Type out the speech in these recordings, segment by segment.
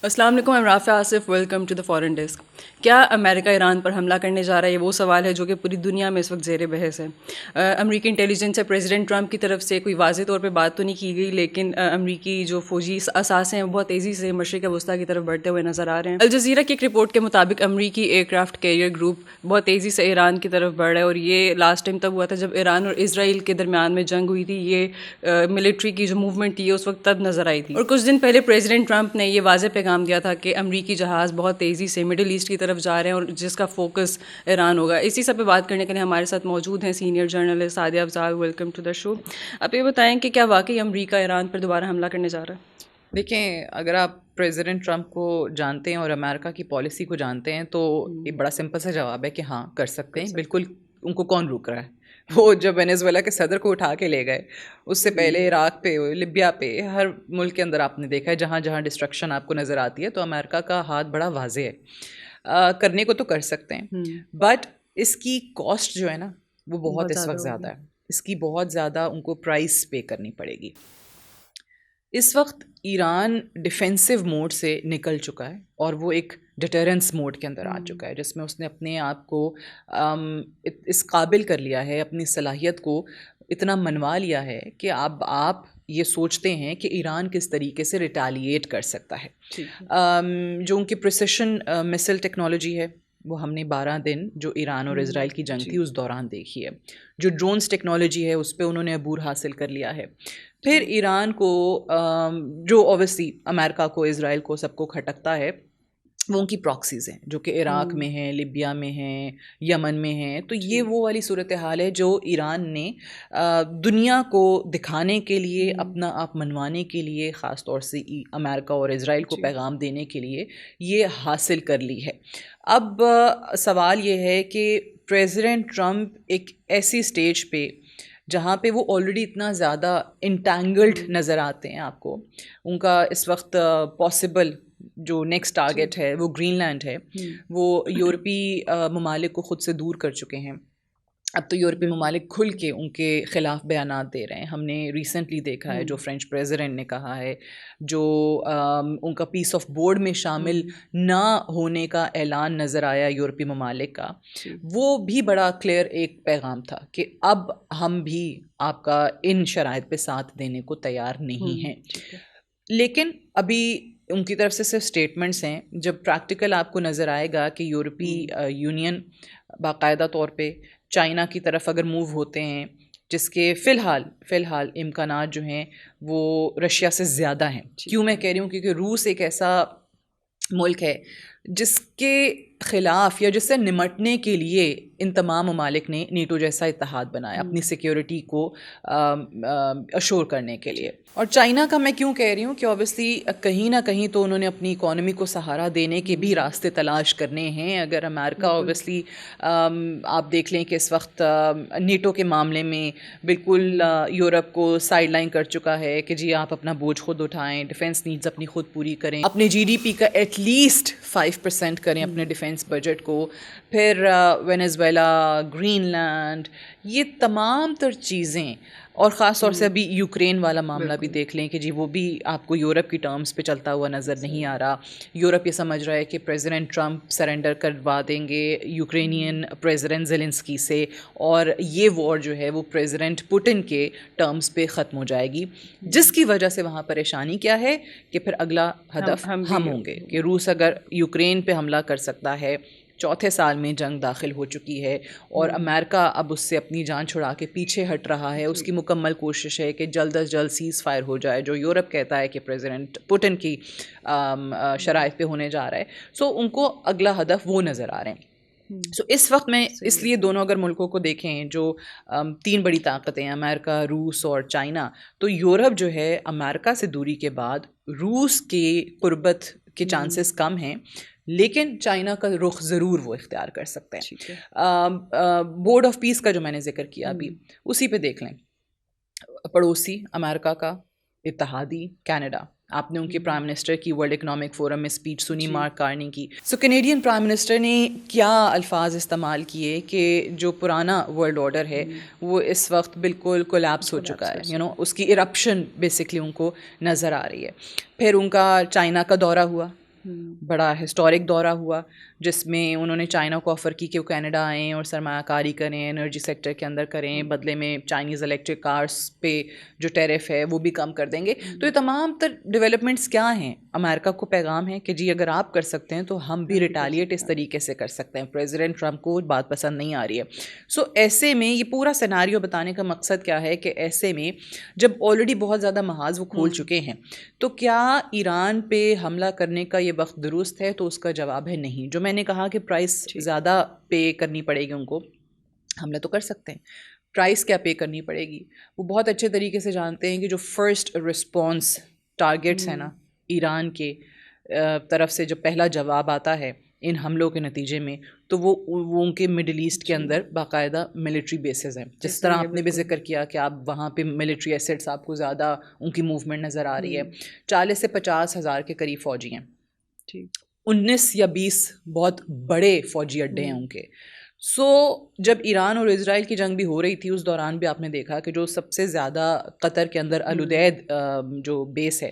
السلام علیکم، I'm Rafay Asif. Welcome to the foreign desk. کیا امریکہ ایران پر حملہ کرنے جا رہا ہے؟ یہ وہ سوال ہے جو کہ پوری دنیا میں اس وقت زیر بحث ہے. امریکی انٹیلیجنس سے پریزیڈنٹ ٹرمپ کی طرف سے کوئی واضح طور پہ بات تو نہیں کی گئی، لیکن امریکی جو فوجی اثاثے ہیں وہ بہت تیزی سے مشرق وسطیٰ کی طرف بڑھتے ہوئے نظر آ رہے ہیں. الجزیرہ کی ایک رپورٹ کے مطابق امریکی ایئر کرافٹ کیریئر گروپ بہت تیزی سے ایران کی طرف بڑھ رہا ہے، اور یہ لاسٹ ٹائم تب ہوا تھا جب ایران اور اسرائیل کے درمیان میں جنگ ہوئی تھی. یہ ملٹری کی جو موومنٹ تھی اس وقت تب نظر آئی تھی. اور کچھ دن پہلے پریزیڈنٹ ٹرمپ نے یہ واضح پیغام دیا تھا کہ امریکی جہاز بہت تیزی سے مڈل ایسٹ کی طرف جا رہے ہیں اور جس کا فوکس ایران ہوگا. اسی سب پہ بات کرنے کے لیے ہمارے ساتھ موجود ہیں senior journalist Sadia Afzal. Welcome to the show. آپ یہ بتائیں کہ کیا واقعی امریکہ ایران پر دوبارہ حملہ کرنے جا رہا ہے؟ دیکھیں، اگر آپ پریزیڈنٹ ٹرمپ کو جانتے ہیں اور امریکہ کی پالیسی کو جانتے ہیں تو ایک بڑا سمپل سا جواب ہے کہ ہاں کر سکتے ہیں. بالکل. ان کو کون روک رہا ہے؟ وہ جب وینیزویلا کے صدر کو اٹھا کے لے گئے، اس سے پہلے عراق پہ، لیبیا پہ، ہر ملک کے اندر آپ نے دیکھا ہے جہاں جہاں ڈسٹرکشن آپ کو نظر آتی ہے تو امریکہ کا ہاتھ بڑا واضح ہے. کرنے کو تو کر سکتے ہیں، بٹ اس کی کاسٹ جو ہے نا وہ بہت اس وقت زیادہ ہے. اس کی بہت زیادہ ان کو پرائس پے کرنی پڑے گی. اس وقت ایران ڈیفینسو موڈ سے نکل چکا ہے اور وہ ایک ڈیٹرنس موڈ کے اندر آ چکا ہے، جس میں اس نے اپنے آپ کو اس قابل کر لیا ہے، اپنی صلاحیت کو اتنا منوا لیا ہے کہ اب آپ یہ سوچتے ہیں کہ ایران کس طریقے سے ریٹیلیٹ کر سکتا ہے. جو ان کی پریسیشن مسل ٹیکنالوجی ہے وہ ہم نے 12 دن جو ایران اور اسرائیل کی جنگ تھی اس دوران دیکھی ہے. جو ڈرونز ٹیکنالوجی ہے اس پہ انہوں نے عبور حاصل کر لیا ہے. پھر ایران کو جو اوبیسلی امریکہ کو، اسرائیل کو، سب کو کھٹکتا ہے وہ ان کی پراکسیز ہیں جو کہ عراق میں ہیں، لیبیا میں ہیں، یمن میں ہیں. تو یہ وہ والی صورتحال ہے جو ایران نے دنیا کو دکھانے کے لیے، اپنا آپ منوانے کے لیے، خاص طور سے امریکہ اور اسرائیل کو پیغام دینے کے لیے یہ حاصل کر لی ہے. اب سوال یہ ہے کہ پریزیڈنٹ ٹرمپ ایک ایسی سٹیج پہ جہاں پہ وہ آلریڈی اتنا زیادہ انٹینگلڈ نظر آتے ہیں آپ کو، ان کا اس وقت پاسبل جو نیکسٹ ٹارگیٹ ہے وہ گرین لینڈ ہے. وہ یورپی ممالک کو خود سے دور کر چکے ہیں. اب تو یورپی ممالک کھل کے ان کے خلاف بیانات دے رہے ہیں. ہم نے ریسنٹلی دیکھا ہے جو فرینچ پریزیڈنٹ نے کہا ہے، جو ان کا پیس آف بورڈ میں شامل نہ ہونے کا اعلان نظر آیا یورپی ممالک کا، وہ بھی بڑا کلیئر ایک پیغام تھا کہ اب ہم بھی آپ کا ان شرائط پہ ساتھ دینے کو تیار نہیں ہیں. لیکن ابھی ان کی طرف سے صرف اسٹیٹمنٹس ہیں. جب پریکٹیکل آپ کو نظر آئے گا کہ یورپی یونین باقاعدہ طور پہ چائنا کی طرف اگر موو ہوتے ہیں، جس کے فی الحال امکانات جو ہیں وہ رشیا سے زیادہ ہیں. کیوں میں کہہ رہی ہوں؟ کیونکہ روس ایک ایسا ملک ہے جس کے خلاف یا جس سے نمٹنے کے لیے ان تمام ممالک نے نیٹو جیسا اتحاد بنایا اپنی سیکیورٹی کو اشور کرنے کے لیے. اور چائنا کا میں کیوں کہہ رہی ہوں کہ اوبیسلی کہیں نہ کہیں تو انہوں نے اپنی اکانومی کو سہارا دینے کے بھی راستے تلاش کرنے ہیں. اگر امریکہ اوبیسلی آپ دیکھ لیں کہ اس وقت نیٹو کے معاملے میں بالکل یورپ کو سائڈ لائن کر چکا ہے کہ جی آپ اپنا بوجھ خود اٹھائیں، ڈیفینس نیڈز اپنی خود پوری کریں، اپنے جی ڈی پی کا ایٹ لیسٹ 5% کریں اپنے ڈیفینس بجٹ کو. پھر وینیزویلا، گرین لینڈ، یہ تمام تر چیزیں، اور خاص طور سے ابھی یوکرین والا معاملہ بھی دیکھ لیں کہ جی وہ بھی آپ کو یورپ کی ٹرمز پہ چلتا ہوا نظر نہیں آ رہا. یورپ یہ سمجھ رہا ہے کہ پریزیڈنٹ ٹرمپ سرنڈر کروا دیں گے یوکرینین پریزیڈنٹ زیلنسکی سے، اور یہ وار جو ہے وہ پریزیڈنٹ پوٹن کے ٹرمز پہ ختم ہو جائے گی. جس کی وجہ سے وہاں پریشانی کیا ہے کہ پھر اگلا ہدف ہم ہوں گے کہ روس اگر یوکرین پہ حملہ کر سکتا ہے، چوتھے سال میں جنگ داخل ہو چکی ہے اور امریکہ اب اس سے اپنی جان چھڑا کے پیچھے ہٹ رہا ہے. اس کی مکمل کوشش ہے کہ جلد از جلد سیز فائر ہو جائے، جو یورپ کہتا ہے کہ پریزیڈنٹ پوٹن کی شرائط پہ ہونے جا رہا ہے. سو ان کو اگلا ہدف وہ نظر آ رہے ہیں. سو اس وقت میں اس لیے دونوں اگر ملکوں کو دیکھیں جو 3 بڑی طاقتیں ہیں، امریکہ، روس اور چائنا، تو یورپ جو ہے امریکہ سے دوری کے بعد روس کے قربت کے چانسز کم ہیں، لیکن چائنا کا رخ ضرور وہ اختیار کر سکتے ہیں. بورڈ آف پیس کا جو میں نے ذکر کیا ابھی، اسی پہ دیکھ لیں. پڑوسی امریکہ کا اتحادی کینیڈا، آپ نے ان کے پرائم منسٹر کی ورلڈ اکنامک فورم میں اسپیچ سنی، مارک کارنی کی. سو کینیڈین پرائم منسٹر نے کیا الفاظ استعمال کیے کہ جو پرانا ورلڈ آرڈر ہے وہ اس وقت بالکل کولیپس ہو چکا ہے. اس کی ایرپشن بیسکلی ان کو نظر آ رہی ہے. پھر ان کا چائنا کا دورہ ہوا، بڑا ہسٹورک دورہ ہوا جس میں انہوں نے چائنا کو آفر کی کہ وہ کینیڈا آئیں اور سرمایہ کاری کریں، انرجی سیکٹر کے اندر کریں، بدلے میں چائنیز الیکٹرک کارس پہ جو ٹیرف ہے وہ بھی کم کر دیں گے. تو یہ تمام تر ڈیولپمنٹس کیا ہیں؟ امریکہ کو پیغام ہے کہ جی اگر آپ کر سکتے ہیں تو ہم بھی ریٹیلیٹ اس طریقے سے کر سکتے ہیں. پریزیڈنٹ ٹرمپ کو بات پسند نہیں آ رہی ہے. سو ایسے میں یہ پورا سیناریو بتانے کا مقصد کیا ہے کہ ایسے میں جب آلریڈی بہت زیادہ محاذ وہ کھول چکے ہیں تو کیا ایران پہ حملہ کرنے کا یہ وقت درست ہے؟ تو اس کا جواب ہے نہیں. جو میں نے کہا کہ پرائس زیادہ پے کرنی پڑے گی ان کو، حملہ تو کر سکتے ہیں، پرائس کیا پے کرنی پڑے گی وہ بہت اچھے طریقے سے جانتے ہیں کہ جو فرسٹ رسپانس ٹارگیٹس ہیں نا ایران کے طرف سے، جب پہلا جواب آتا ہے ان حملوں کے نتیجے میں، تو وہ ان کے مڈل ایسٹ کے اندر باقاعدہ ملٹری بیسز ہیں. جس طرح آپ نے بھی ذکر کیا کہ آپ وہاں پہ ملٹری ایسٹس آپ کو زیادہ ان کی موومنٹ نظر آ رہی ہے. 40 سے 50 ہزار کے قریب فوجی ہیں، 19 یا 20 بہت بڑے فوجی اڈے ہیں ان کے. سو جب ایران اور اسرائیل کی جنگ بھی ہو رہی تھی اس دوران بھی آپ نے دیکھا کہ جو سب سے زیادہ قطر کے اندر العدید جو بیس ہے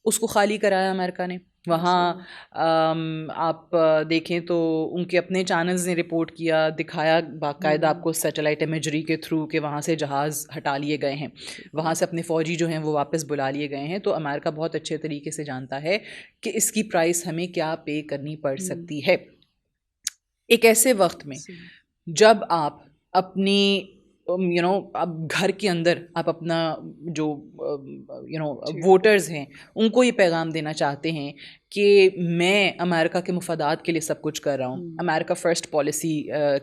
اس کو خالی کرایا امریکہ نے. وہاں آپ دیکھیں تو ان کے اپنے چینلز نے رپورٹ کیا، دکھایا باقاعدہ آپ کو سیٹلائٹ امیجری کے تھرو کہ وہاں سے جہاز ہٹا لیے گئے ہیں، وہاں سے اپنے فوجی جو ہیں وہ واپس بلا لیے گئے ہیں. تو امریکہ بہت اچھے طریقے سے جانتا ہے کہ اس کی پرائس ہمیں کیا پے کرنی پڑ سکتی ہے ایک ایسے وقت میں جب آپ اپنی اب گھر کے اندر آپ اپنا جو ووٹرز ہیں ان کو یہ پیغام دینا چاہتے ہیں کہ میں امریکہ کے مفادات کے لیے سب کچھ کر رہا ہوں، امریکہ فرسٹ پالیسی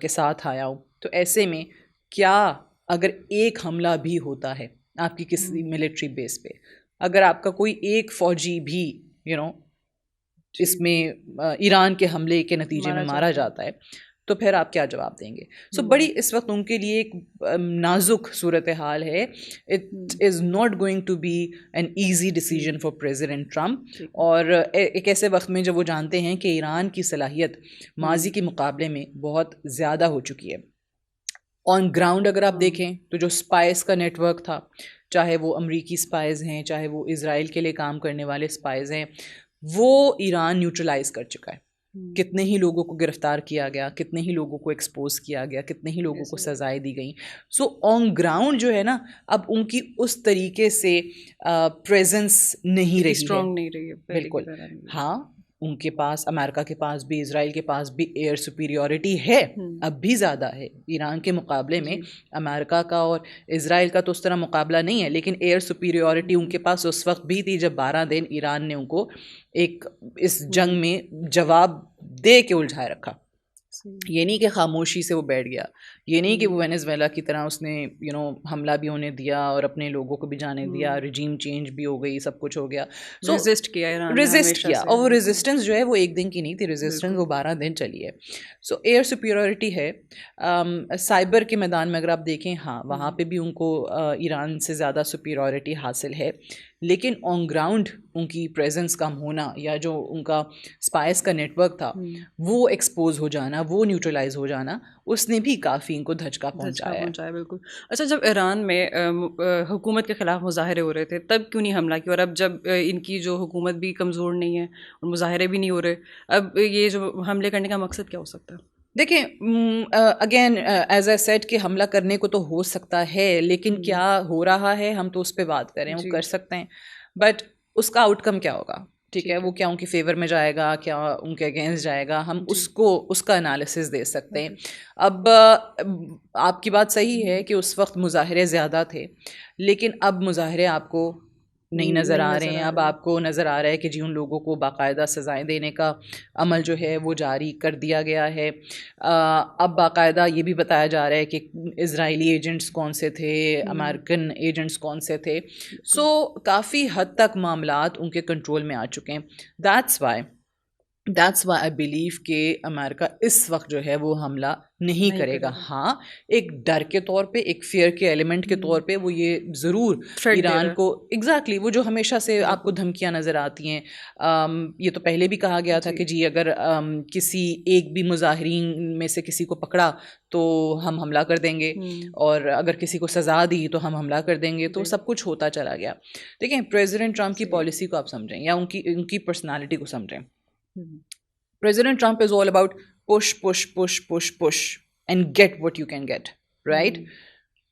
کے ساتھ آیا ہوں. تو ایسے میں کیا اگر ایک حملہ بھی ہوتا ہے آپ کی کسی ملٹری بیس پہ، اگر آپ کا کوئی ایک فوجی بھی اس میں ایران کے حملے کے نتیجے میں مارا جاتا ہے تو پھر آپ کیا جواب دیں گے؟ سو بڑی اس وقت ان کے لیے ایک نازک صورتحال ہے. It is not going to be an easy decision for president Trump. اور ایک ایسے وقت میں جب وہ جانتے ہیں کہ ایران کی صلاحیت ماضی کے مقابلے میں بہت زیادہ ہو چکی ہے. آن گراؤنڈ اگر آپ دیکھیں تو جو اسپائس کا نیٹ ورک تھا، چاہے وہ امریکی اسپائز ہیں چاہے وہ اسرائیل کے لیے کام کرنے والے اسپائز ہیں، وہ ایران نیوٹرلائز کر چکا ہے. کتنے ہی لوگوں کو گرفتار کیا گیا، کتنے ہی لوگوں کو ایکسپوز کیا گیا، کتنے ہی لوگوں کو سزائیں دی گئیں. سو آن گراؤنڈ جو ہے نا اب ان کی اس طریقے سے پریزنس نہیں رہی ہے، اسٹرانگ نہیں رہی ہے بالکل. ہاں ان کے پاس، امریکہ کے پاس بھی، اسرائیل کے پاس بھی ایئر سپیریورٹی ہے، اب بھی زیادہ ہے ایران کے مقابلے میں. امریکہ کا اور اسرائیل کا تو اس طرح مقابلہ نہیں ہے، لیکن ایئر سپیریورٹی ان کے پاس اس وقت بھی تھی جب 12 دن ایران نے ان کو ایک اس جنگ میں جواب دے کے الجھائے رکھا. یہ نہیں کہ خاموشی سے وہ بیٹھ گیا، یہ نہیں کہ وہ وینزویلا کی طرح اس نے حملہ بھی ہونے دیا اور اپنے لوگوں کو بھی جانے دیا، رجیم چینج بھی ہو گئی، سب کچھ ہو گیا. ریزسٹ کیا اور وہ ریزسٹنس جو ہے وہ ایک دن کی نہیں تھی، ریزسٹنس وہ 12 دن چلی ہے. سو ایئر سپیریورٹی ہے. سائبر کے میدان میں اگر آپ دیکھیں، ہاں وہاں پہ بھی ان کو ایران سے زیادہ سپیریورٹی حاصل ہے، لیکن آن گراؤنڈ ان کی پریزنس کم ہونا یا جو ان کا اسپائس کا نیٹ ورک تھا وہ ایکسپوز ہو جانا، وہ نیوٹرلائز ہو جانا، اس نے بھی کافی ان کو دھچکا پہنچایا. بالکل. اچھا، جب ایران میں حکومت کے خلاف مظاہرے ہو رہے تھے تب کیوں نہیں حملہ کیا؟ اور اب جب ان کی جو حکومت بھی کمزور نہیں ہے اور مظاہرے بھی نہیں ہو رہے، اب یہ جو حملے کرنے کا مقصد کیا ہو سکتا ہے؟ دیکھیں اگین ایز اے سیٹ کہ حملہ کرنے کو تو ہو سکتا ہے، لیکن کیا ہو رہا ہے ہم تو اس پہ بات کریں، وہ کر سکتے ہیں، بٹ اس کا آؤٹ کم کیا ہوگا؟ ٹھیک ہے، وہ کیا ان کی فیور میں جائے گا، کیا ان کے اگینسٹ جائے گا، ہم اس کا انالیسس دے سکتے ہیں. اب آپ کی بات صحیح ہے کہ اس وقت مظاہرے زیادہ تھے، لیکن اب مظاہرے آپ کو نہیں نظر آ رہے ہیں. اب آپ کو نظر آ رہا ہے کہ جی ان لوگوں کو باقاعدہ سزائیں دینے کا عمل جو ہے وہ جاری کر دیا گیا ہے. اب باقاعدہ یہ بھی بتایا جا رہا ہے کہ اسرائیلی ایجنٹس کون سے تھے، امریکن ایجنٹس کون سے تھے. سو کافی حد تک معاملات ان کے کنٹرول میں آ چکے ہیں. دیٹس وائی آئی بلیو کہ امریکہ اس وقت جو ہے وہ حملہ نہیں کرے گا. ہاں ایک ڈر کے طور پہ، ایک فیئر کے ایلیمنٹ کے طور پہ وہ یہ ضرور ایران کو ایگزیکٹلی وہ جو ہمیشہ سے آپ کو دھمکیاں نظر آتی ہیں. یہ تو پہلے بھی کہا گیا تھا کہ جی اگر کسی ایک بھی مظاہرین میں سے کسی کو پکڑا تو ہم حملہ کر دیں گے، اور اگر کسی کو سزا دی تو ہم حملہ کر دیں گے. تو سب کچھ ہوتا چلا گیا. دیکھیں پریزیڈنٹ ٹرمپ کی پالیسی کو آپ سمجھیں یا ان کی پرسنالٹی کو سمجھیں. President Trump is all about push, push, push, push, push and get what you can get, right?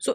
So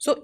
So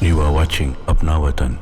You are watching Apna Watan.